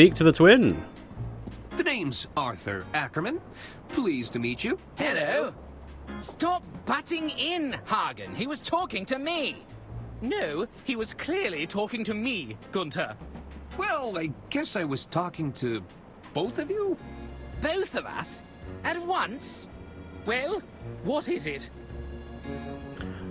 speak to the twin. The name's Arthur Ackerman. Pleased to meet you. Hello. Stop butting in, Hagen. He was talking to me. No, he was clearly talking to me, Gunther. Well, I guess I was talking to both of you? Both of us? At once? Well, what is it?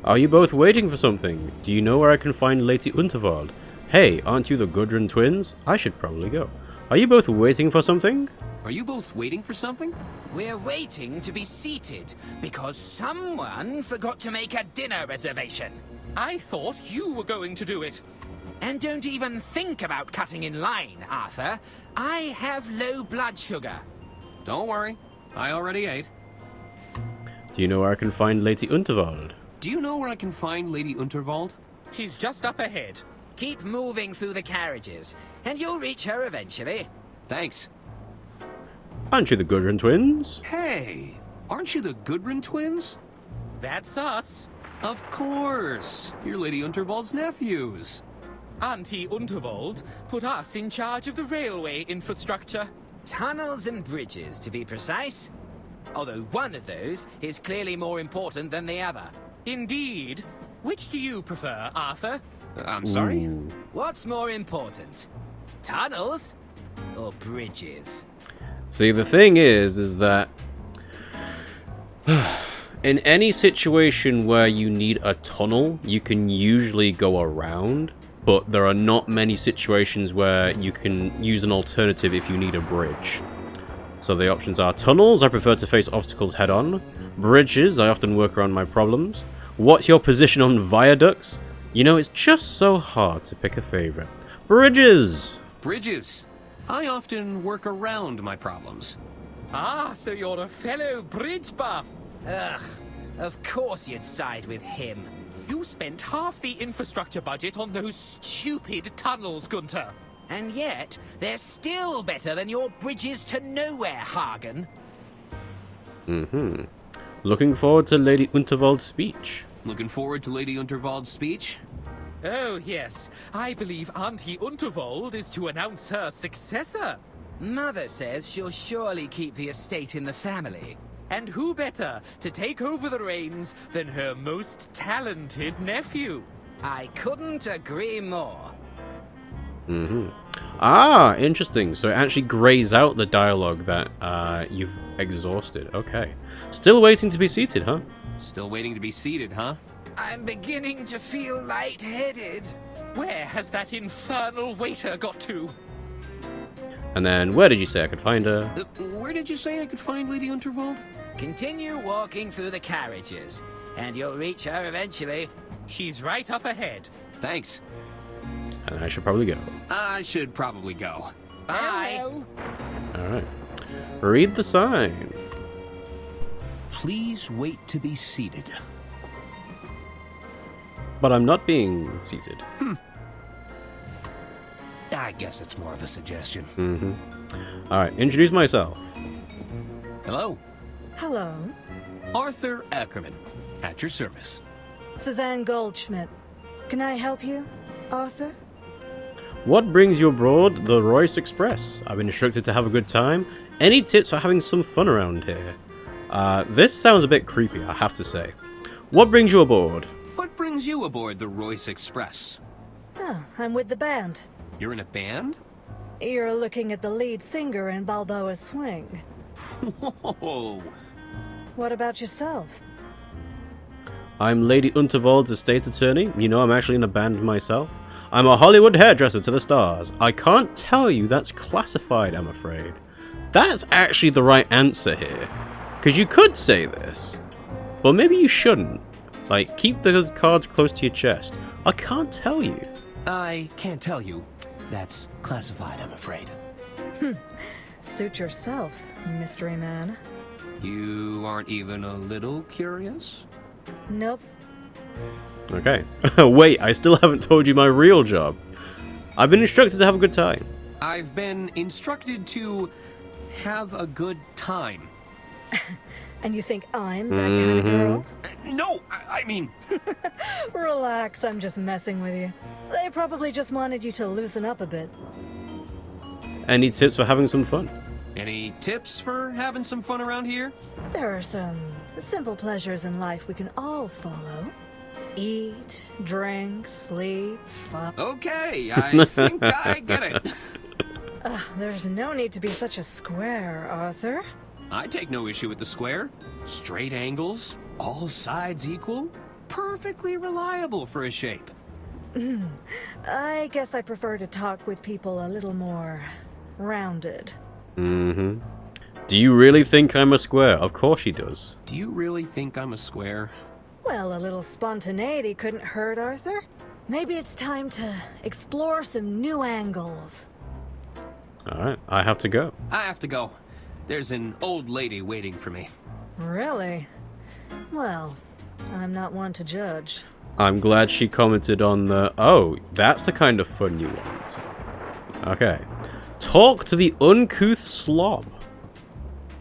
Are you both waiting for something? Do you know where I can find Lady Unterwald? Hey, aren't you the Gudrun twins? I should probably go. Are you both waiting for something? Are you both waiting for something? We're waiting to be seated because someone forgot to make a dinner reservation. I thought you were going to do it. And don't even think about cutting in line, Arthur. I have low blood sugar. Don't worry. I already ate. Do you know where I can find Lady Unterwald? Do you know where I can find Lady Unterwald? She's just up ahead. Keep moving through the carriages, and you'll reach her eventually. Thanks. Aren't you the Gudrun twins? Hey, aren't you the Gudrun twins? That's us. Of course. You're Lady Unterwald's nephews. Auntie Unterwald put us in charge of the railway infrastructure. Tunnels and bridges, to be precise. Although one of those is clearly more important than the other. Indeed. Which do you prefer, Arthur? I'm sorry? Ooh. What's more important? Tunnels or bridges? See, the thing is that in any situation where you need a tunnel, you can usually go around, but there are not many situations where you can use an alternative if you need a bridge. So the options are tunnels, I prefer to face obstacles head on. Bridges, I often work around my problems. What's your position on viaducts? You know, it's just so hard to pick a favorite. Bridges! Bridges. I often work around my problems. Ah, so you're a fellow bridge buff. Ugh, of course you'd side with him. You spent half the infrastructure budget on those stupid tunnels, Gunther. And yet, they're still better than your bridges to nowhere, Hagen. Looking forward to Lady Unterwald's speech. Looking forward to Lady Unterwald's speech? Oh, yes. I believe Auntie Unterwald is to announce her successor. Mother says she'll surely keep the estate in the family. And who better to take over the reins than her most talented nephew? I couldn't agree more. Ah, interesting. So it actually grays out the dialogue that you've exhausted. Okay. Still waiting to be seated, huh? Still waiting to be seated, huh? I'm beginning to feel lightheaded. Where has that infernal waiter got to? And then, where did you say I could find her? Where did you say I could find Lady Unterwald? Continue walking through the carriages, and you'll reach her eventually. She's right up ahead. Thanks. And I should probably go. I should probably go. Bye. Alright. Read the sign. Please wait to be seated. But I'm not being seated. I guess it's more of a suggestion. Alright, introduce myself. Hello. Hello. Arthur Ackerman. At your service. Suzanne Goldschmidt. Can I help you, Arthur? What brings you aboard the Royce Express? I've been instructed to have a good time. Any tips for having some fun around here? This sounds a bit creepy, I have to say. What brings you aboard? What brings you aboard the Royce Express? Oh, I'm with the band. You're in a band? You're looking at the lead singer in Balboa Swing. Whoa. What about yourself? I'm Lady Unterwald's estate attorney. You know, I'm actually in a band myself. I'm a Hollywood hairdresser to the stars. I can't tell you that's classified, I'm afraid. That's actually the right answer here. Because you could say this, but maybe you shouldn't. Like, keep the cards close to your chest. I can't tell you. I can't tell you. That's classified, I'm afraid. Suit yourself, mystery man. You aren't even a little curious? Nope. Okay. Wait, I still haven't told you my real job. I've been instructed to have a good time. I've been instructed to have a good time. And you think I'm that kind of girl? No, I mean... Relax, I'm just messing with you. They probably just wanted you to loosen up a bit. Any tips for having some fun? Any tips for having some fun around here? There are some simple pleasures in life we can all follow. Eat, drink, sleep, fuck. Okay, I think I get it. There's no need to be such a square, Arthur. I take no issue with the square. Straight angles, all sides equal, perfectly reliable for a shape. I guess I prefer to talk with people a little more rounded. Mm-hmm. Do you really think I'm a square? Of course she does. Do you really think I'm a square? Well, a little spontaneity couldn't hurt, Arthur. Maybe it's time to explore some new angles. Alright, I have to go. I have to go. There's an old lady waiting for me. Really? Well, I'm not one to judge. I'm glad she commented on the... Oh, that's the kind of fun you want. Okay. Talk to the uncouth slob.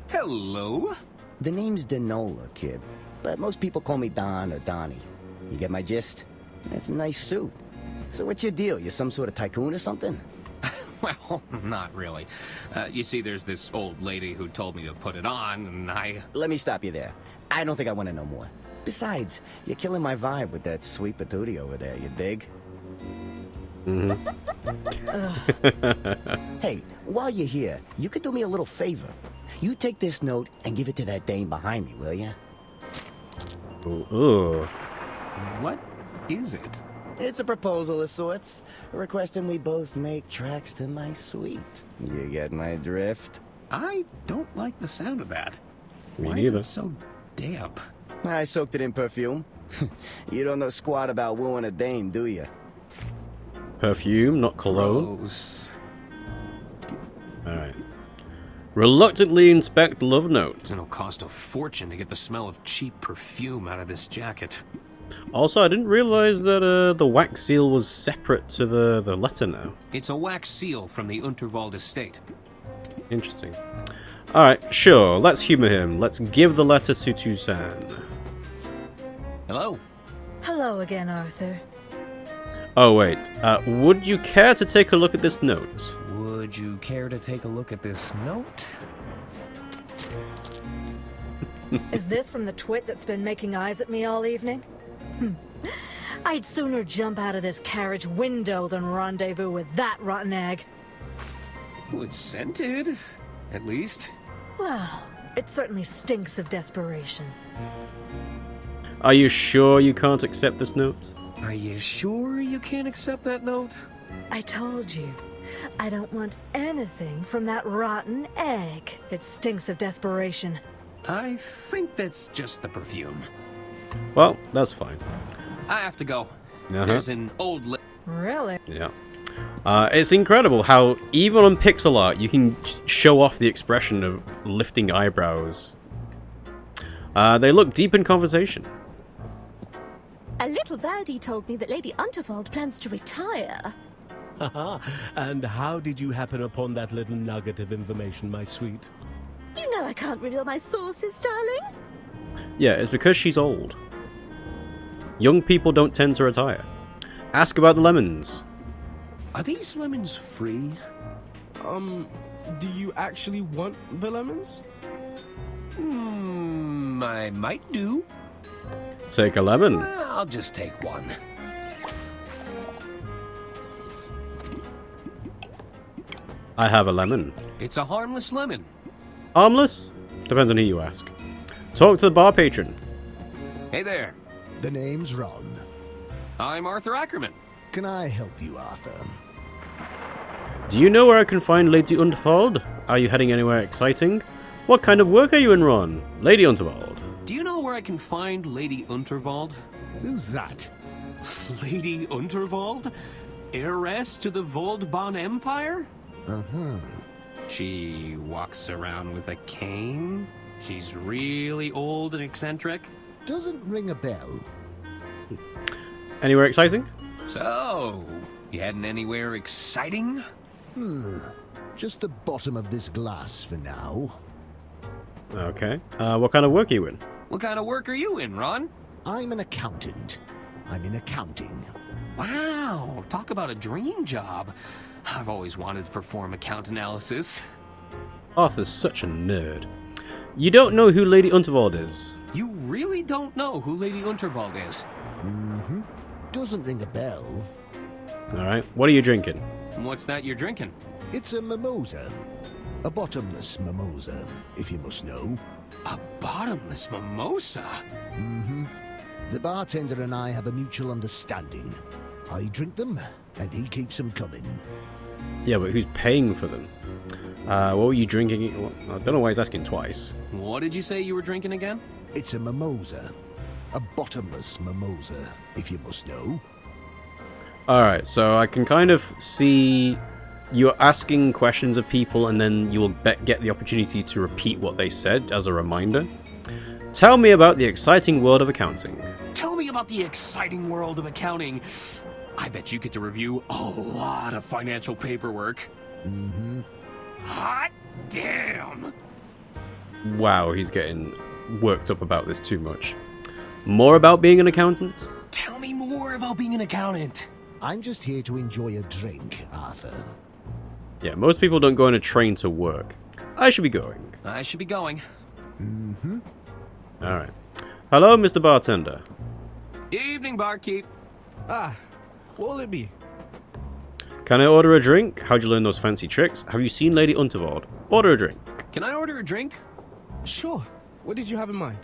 Hello? The name's Denola, kid. But most people call me Don or Donnie. You get my gist? That's a nice suit. So what's your deal? You some sort of tycoon or something? Well, not really. You see, there's this old lady who told me to put it on, and I... Let me stop you there. I don't think I want to know more. Besides, you're killing my vibe with that sweet patootie over there, you dig? Hey, while you're here, you could do me a little favor. You take this note and give it to that dame behind me, will ya? Ooh. What is it? It's a proposal of sorts, requesting we both make tracks to my suite. You get my drift? I don't like the sound of that. Me Why neither. is it so damp? I soaked it in perfume. You don't know squat about wooing a dame, do you? Perfume, not cologne. Gross. Alright. Reluctantly inspect love note. It'll cost a fortune to get the smell of cheap perfume out of this jacket. Also, I didn't realize that the wax seal was separate to the letter now. It's a wax seal from the Unterwald estate. Interesting. Alright, sure, let's humor him. Let's give the letter to Toussaint. Hello? Hello again, Arthur. Oh, wait. Would you care to take a look at this note? Would you care to take a look at this note? Is this from the twit that's been making eyes at me all evening? I'd sooner jump out of this carriage window than rendezvous with that rotten egg. Well, it's scented, at least. Well, it certainly stinks of desperation. Are you sure you can't accept this note? Are you sure you can't accept that note? I told you, I don't want anything from that rotten egg. It stinks of desperation. I think that's just the perfume. Well, that's fine. I have to go. Uh-huh. There's an old Really? Yeah. It's incredible how, even on pixel art, you can show off the expression of lifting eyebrows. They look deep in conversation. A little birdie told me that Lady Unterwald plans to retire. Haha, and how did you happen upon that little nugget of information, my sweet? You know I can't reveal my sources, darling. Yeah, it's because she's old. Young people don't tend to retire. Ask about the lemons. Are these lemons free? Do you actually want the lemons? I might do. Take a lemon. Well, I'll just take one. I have a lemon. It's a harmless lemon. Harmless? Depends on who you ask. Talk to the bar patron. Hey there. The name's Ron. I'm Arthur Ackerman. Can I help you, Arthur? Do you know where I can find Lady Unterwald? Are you heading anywhere exciting? What kind of work are you in, Ron? Lady Unterwald. Do you know where I can find Lady Unterwald? Who's that? Lady Unterwald? Heiress to the Voldbahn Empire? Uh-huh. She walks around with a cane. She's really old and eccentric. Doesn't ring a bell. Anywhere exciting? So, you heading anywhere exciting? Just the bottom of this glass for now. Okay. What kind of work are you in? What kind of work are you in, Ron? I'm an accountant. I'm in accounting. Wow, talk about a dream job. I've always wanted to perform a count analysis. Arthur's such a nerd. You don't know who Lady Unterwald is? You really don't know who Lady Unterwald is? Mm-hmm. Doesn't ring a bell. Alright, what are you drinking? What's that you're drinking? It's a mimosa. A bottomless mimosa, if you must know. A bottomless mimosa? Mm-hmm. The bartender and I have a mutual understanding. I drink them, and he keeps them coming. Yeah, but who's paying for them? What were you drinking? I don't know why he's asking twice. What did you say you were drinking again? It's a mimosa. A bottomless mimosa, if you must know. Alright, so I can kind of see you're asking questions of people and then you will get the opportunity to repeat what they said as a reminder. Tell me about the exciting world of accounting. Tell me about the exciting world of accounting. I bet you get to review a lot of financial paperwork. Mm-hmm. Hot damn! Wow, he's getting worked up about this too much. More about being an accountant? Tell me more about being an accountant. I'm just here to enjoy a drink, Arthur. Yeah, most people don't go on a train to work. I should be going. I should be going. Mm-hmm. Alright. Hello, Mr. Bartender. Evening, barkeep. Ah, what will it be? Can I order a drink? How'd you learn those fancy tricks? Have you seen Lady Unterwald? Order a drink. Can I order a drink? Sure. What did you have in mind?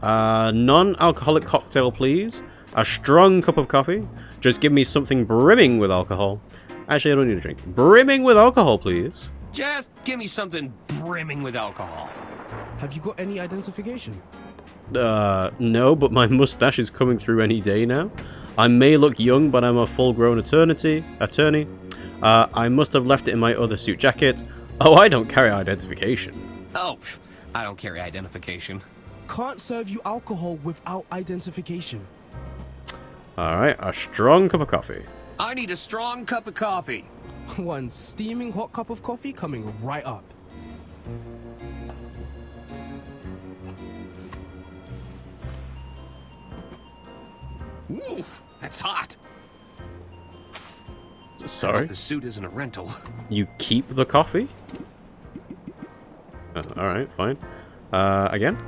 Non-alcoholic cocktail, please. A strong cup of coffee. Just give me something brimming with alcohol. Actually, I don't need a drink. Brimming with alcohol, please. Just give me something brimming with alcohol. Have you got any identification? No, but my mustache is coming through any day now. I may look young, but I'm a full-grown attorney. I must have left it in my other suit jacket. Oh, I don't carry identification. Oh, I don't carry identification. Can't serve you alcohol without identification. Alright, a strong cup of coffee. I need a strong cup of coffee. One steaming hot cup of coffee coming right up. Oof, that's hot. Sorry? I hope the suit isn't a rental. You keep the coffee? Alright, fine. Again?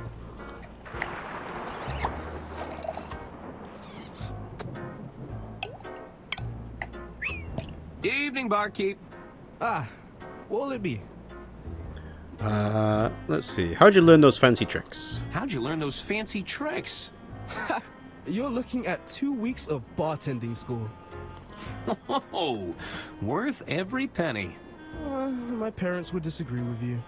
Evening, barkeep. Ah, what will it be? Let's see. How'd you learn those fancy tricks? How'd you learn those fancy tricks? You're looking at 2 weeks of bartending school. Oh, worth every penny. My parents would disagree with you.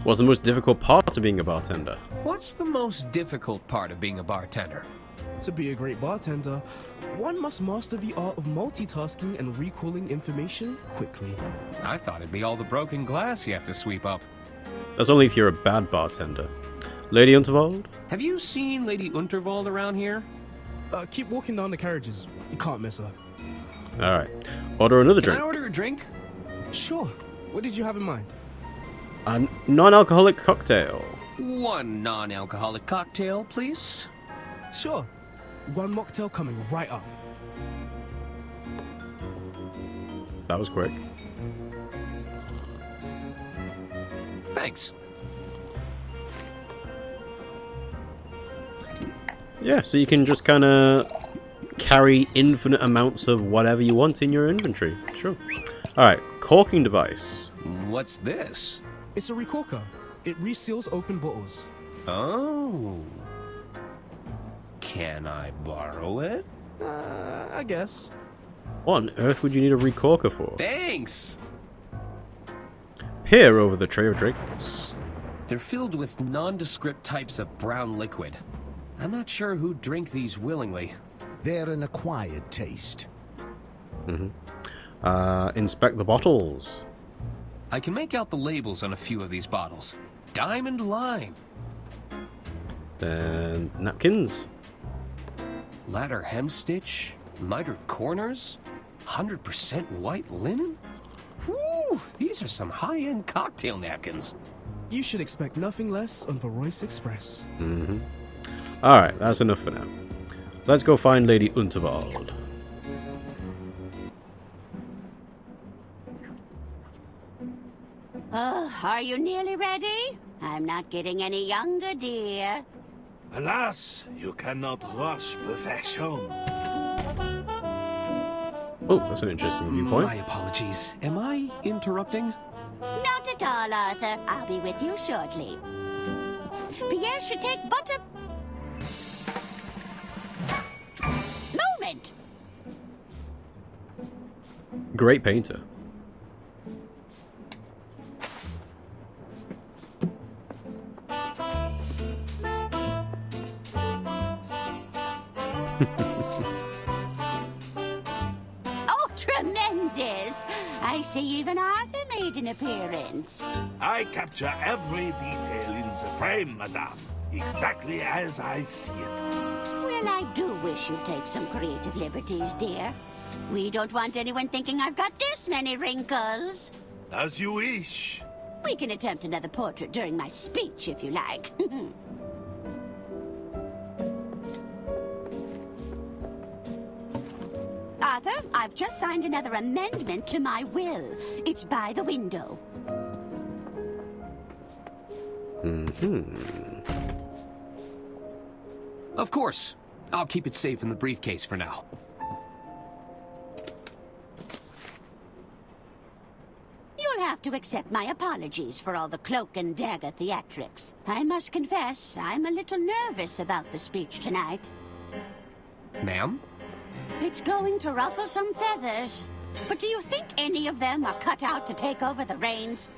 What's the most difficult part of being a bartender? What's the most difficult part of being a bartender? To be a great bartender, one must master the art of multitasking and recalling information quickly. I thought it'd be all the broken glass you have to sweep up. That's only if you're a bad bartender. Lady Unterwald? Have you seen Lady Unterwald around here? Keep walking down the carriages. You can't miss her. Alright. Order another Can drink. I order a drink? Sure. What did you have in mind? A non-alcoholic cocktail. One non-alcoholic cocktail, please. Sure. One mocktail coming right up. That was quick. Thanks. Yeah, so you can just kind of carry infinite amounts of whatever you want in your inventory. Sure. Alright, corking device. What's this? It's a recorker. It reseals open bottles. Oh. Can I borrow it? I guess. What on earth would you need a recorker for? Thanks! Peer over the tray of drinks. They're filled with nondescript types of brown liquid. I'm not sure who'd drink these willingly. They're an acquired taste. Inspect the bottles. I can make out the labels on a few of these bottles. Diamond Lime. Then napkins. Ladder hemstitch. Mitered corners. 100% white linen. Whew, these are some high-end cocktail napkins. You should expect nothing less on the Royce Express. Alright, that's enough for now. Let's go find Lady Unterwald. Oh, are you nearly ready? I'm not getting any younger, dear. Alas, you cannot rush perfection. Oh, that's an interesting viewpoint. My apologies. Am I interrupting? Not at all, Arthur. I'll be with you shortly. Pierre should take but a moment. Great painter. Oh, tremendous! I see even Arthur made an appearance. I capture every detail in the frame, madame. Exactly as I see it. Well, I do wish you'd take some creative liberties, dear. We don't want anyone thinking I've got this many wrinkles. As you wish. We can attempt another portrait during my speech, if you like. Arthur, I've just signed another amendment to my will. It's by the window. Of course. I'll keep it safe in the briefcase for now. You'll have to accept my apologies for all the cloak and dagger theatrics. I must confess, I'm a little nervous about the speech tonight. Ma'am? It's going to ruffle some feathers. But do you think any of them are cut out to take over the reins?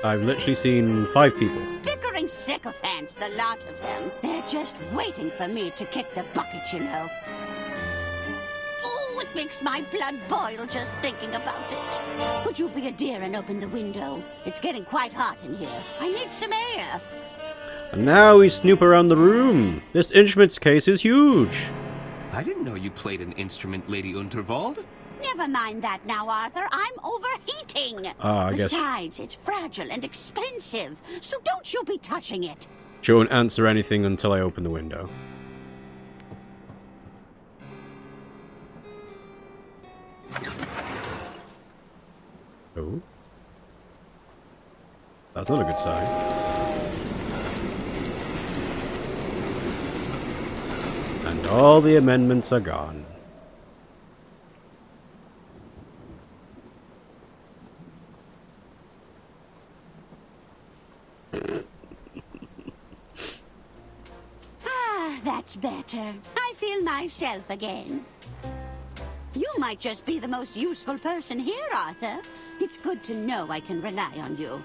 I've literally seen 5 people. Bickering sycophants, the lot of them. They're just waiting for me to kick the bucket, you know. Oh, it makes my blood boil just thinking about it. Would you be a dear and open the window? It's getting quite hot in here. I need some air. And now we snoop around the room. This instruments case is huge. I didn't know you played an instrument, Lady Unterwald. Never mind that now, Arthur. I'm overheating. I guess. Besides, it's fragile and expensive, so don't you be touching it. She won't answer anything until I open the window. Oh. That's not a good sign. And all the amendments are gone. That's better. I feel myself again. You might just be the most useful person here, Arthur. It's good to know I can rely on you.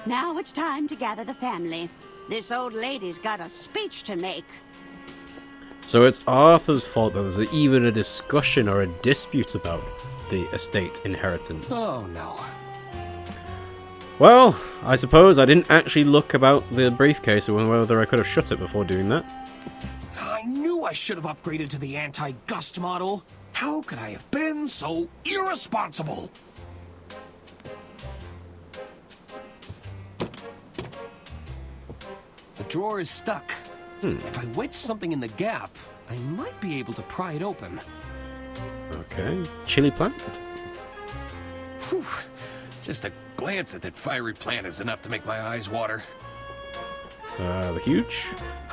Now it's time to gather the family. This old lady's got a speech to make. So it's Arthur's fault that there's even a discussion or a dispute about the estate inheritance. Oh no. Well, I suppose I didn't actually look about the briefcase or whether I could have shut it before doing that. I knew I should have upgraded to the anti-gust model. How could I have been so irresponsible? The drawer is stuck. If I wedge something in the gap, I might be able to pry it open. Okay. Chili plant? Phew. Just a glance at that fiery plant is enough to make my eyes water. The huge?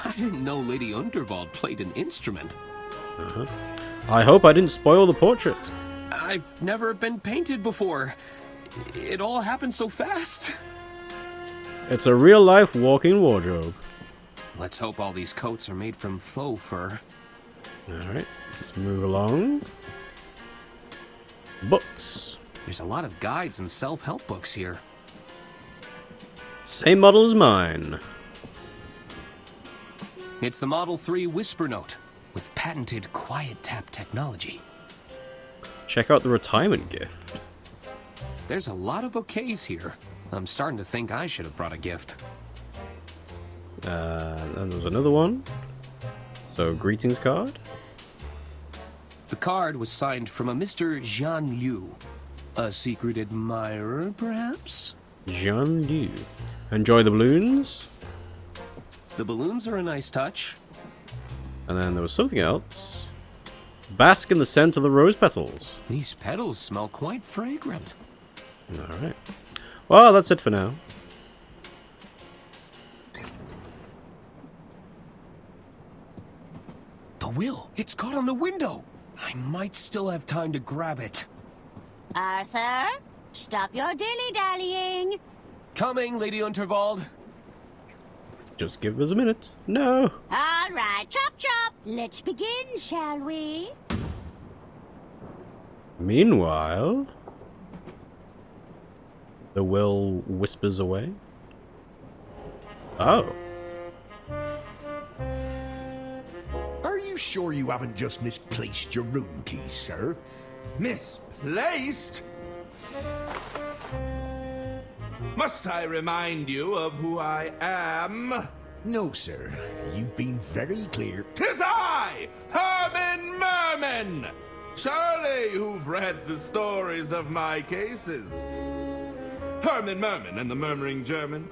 I didn't know Lady Unterwald played an instrument. I hope I didn't spoil the portrait. I've never been painted before. It all happened so fast. It's a real-life walking wardrobe. Let's hope all these coats are made from faux fur. Alright, let's move along. Books. There's a lot of guides and self-help books here. Same model as mine. It's the Model 3 Whisper Note with patented quiet tap technology. Check out the retirement gift. There's a lot of bouquets here. I'm starting to think I should have brought a gift. And there's another one. So, greetings card. The card was signed from a Mr. Jean Liu. A secret admirer, perhaps? Jean Liu. Enjoy the balloons. The balloons are a nice touch. And then there was something else. Bask in the scent of the rose petals. These petals smell quite fragrant. Alright. Well, that's it for now. The will! It's caught on the window! I might still have time to grab it. Arthur, stop your dilly-dallying. Coming, Lady Unterwald. Just give us a minute. No! All right, chop chop. Let's begin, shall we? Meanwhile, the will whispers away. Oh. Are you sure you haven't just misplaced your room keys, sir? Misplaced? Must I remind you of who I am? No, sir. You've been very clear. 'Tis I, Herman Merman! Surely you've read the stories of my cases. Herman Merman and the Murmuring German.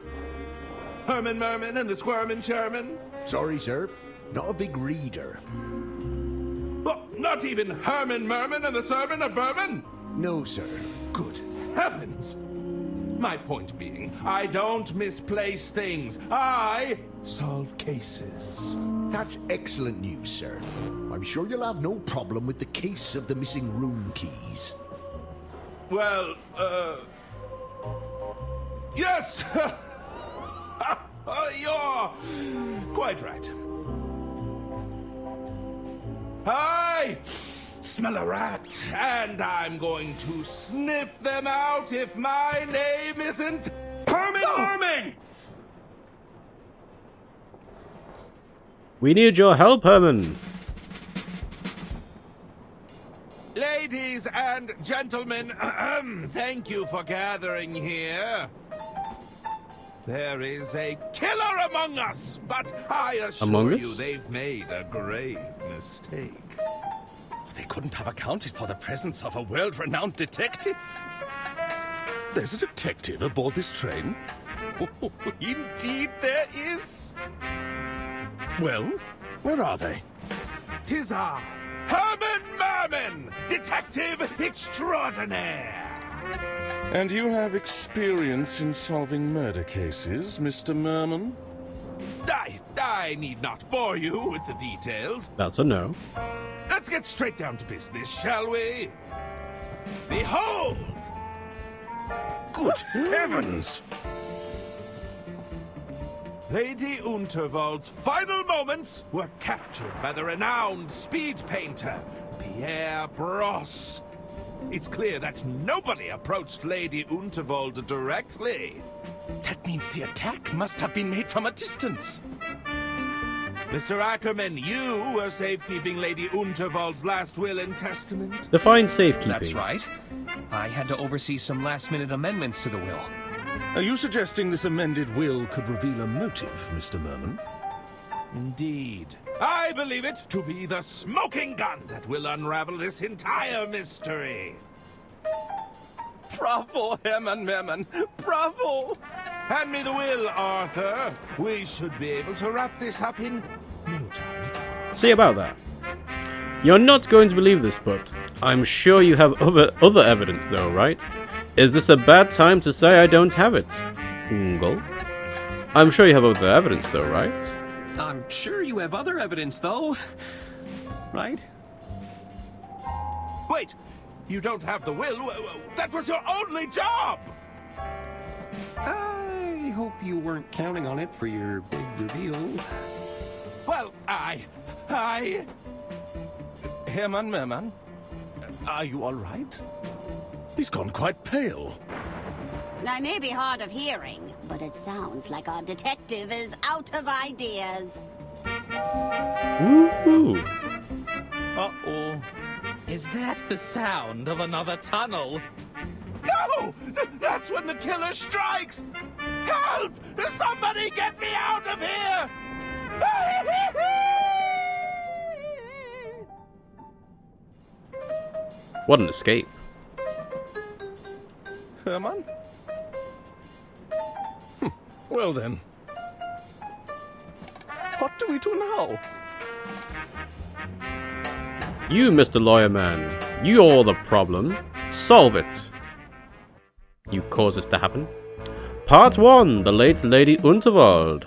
Herman Merman and the Squirmin' Chairman. Sorry, sir. Not a big reader. Oh, not even Herman Merman and the Sermon of Vermin? No, sir. Good heavens! My point being, I don't misplace things. I solve cases. That's excellent news, sir. I'm sure you'll have no problem with the case of the missing room keys. Well, yes! You're quite right. I smell a rat, and I'm going to sniff them out if my name isn't Herman Merman! We need your help, Herman. Ladies and gentlemen, thank you for gathering here. There is a killer among us, but I assure you they've made a grave mistake. They couldn't have accounted for the presence of a world-renowned detective. There's a detective aboard this train? Oh, indeed there is. Well, where are they? 'Tis I, Herman Merman, detective extraordinaire. And you have experience in solving murder cases, Mr. Merman? I need not bore you with the details. That's a no. Let's get straight down to business, shall we? Behold! Good heavens! Lady Unterwald's final moments were captured by the renowned speed painter, Pierre Brosse. It's clear that nobody approached Lady Unterwald directly. That means the attack must have been made from a distance. Mr. Ackerman, you were safekeeping Lady Unterwald's last will and testament. Define safekeeping. That's right. I had to oversee some last-minute amendments to the will. Are you suggesting this amended will could reveal a motive, Mr. Merman? Indeed. I believe it to be the smoking gun that will unravel this entire mystery. Bravo, Herman Merman. Bravo! Hand me the will, Arthur. We should be able to wrap this up in no time. See about that. You're not going to believe this, but I'm sure you have other evidence though, right? Is this a bad time to say I don't have it? Well, I'm sure you have other evidence though, right? I'm sure you have other evidence, though. Right? Wait! You don't have the will? That was your only job! I hope you weren't counting on it for your big reveal. Well, Herman Merman, are you all right? He's gone quite pale. I may be hard of hearing, but it sounds like our detective is out of ideas. Woohoo! Uh-oh. Is that the sound of another tunnel? No! That's when the killer strikes! Help! Somebody get me out of here! What an escape. Herman? Well then. What do we do now? You, Mr. Lawyer Man, you're the problem. Solve it. You caused this to happen. Part 1, the late Lady Unterwald.